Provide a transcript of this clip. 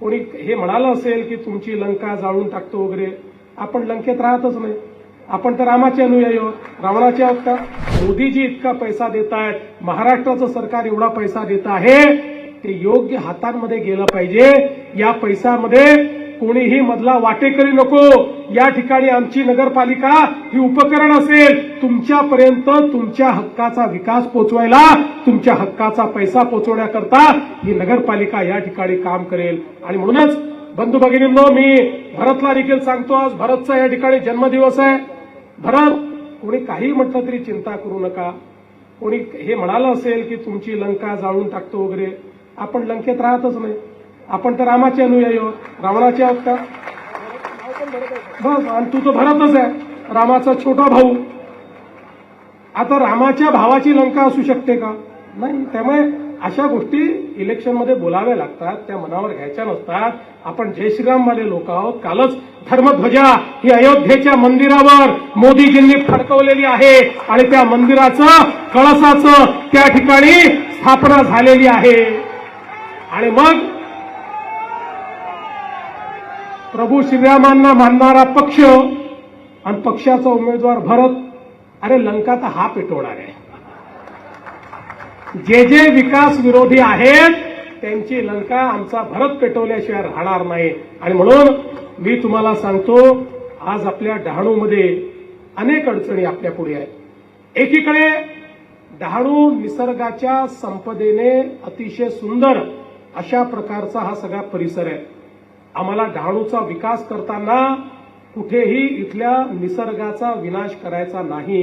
कोणी हे म्हणालं असेल की तुमची लंका जाळून टाकतो वगैरे, आपण लंकेत राहतच नाही. आपण तर रामाचे अनुयायी आहोत, रावणाचे आहोत का? मोदीजी इतका पैसा देत आहेत, महाराष्ट्राचं सरकार एवढा पैसा देत आहे, ते योग्य हातांमध्ये गेलं पाहिजे. या पैशामध्ये कोणीही मधला वाटेकरी नको. या ठिकाणी आमची नगरपालिका ही उपकरण असेल तुमच्यापर्यंत तुमच्या हक्काचा विकास पोहोचवायला, तुमच्या हक्काचा पैसा पोहोचवण्याकरता ही नगरपालिका या ठिकाणी काम करेल. आणि म्हणूनच बंधू भगिनींनो, मी भरतला देखील सांगतो, आज भरतचा या ठिकाणी जन्मदिवस आहे. भरत, कोणी काही म्हटलं तरी चिंता करू नका. कोणी हे म्हणालं असेल की तुमची लंका जाळून टाकतो वगैरे, आपण लंकेत राहतच नाही. आपण तर रामाचे अनुयायी आहोत, रावणाचे आहोत का? बस, आणि तू तर भरतच आहे, रामाचा छोटा भाऊ. आता रामाच्या भावाची लंका असू शकते का? नाही. त्यामुळे अशा गोष्टी इलेक्शनमध्ये बोलाव्या लागतात, त्या मनावर घ्यायच्या नसतात. आपण जय श्रीरामवाले लोक आहोत. कालच धर्मध्वजा ही अयोध्येच्या मंदिरावर मोदीजींनी फडकवलेली आहे आणि त्या मंदिराचं कळसाचं त्या ठिकाणी स्थापना झालेली आहे. आणि मग प्रभू श्रीरामांना मानणारा पक्ष आणि पक्षाचा उमेदवार भरत, अरे लंका तर हा पेटवणार आहे. जे जे विकास विरोधी आहेत त्यांची लंका आमचा भरत पेटवल्याशिवाय राहणार नाही. आणि म्हणून मी तुम्हाला सांगतो, आज आपल्या डहाणूमध्ये अनेक अडचणी आपल्या पुढे आहेत. एकीकडे डहाणू निसर्गाच्या संपदेने अतिशय सुंदर अशा प्रकारचा हा सगळा परिसर आहे. आम्हाला डहाणूचा विकास करताना कुठेही इथल्या निसर्गाचा विनाश करायचा नाही.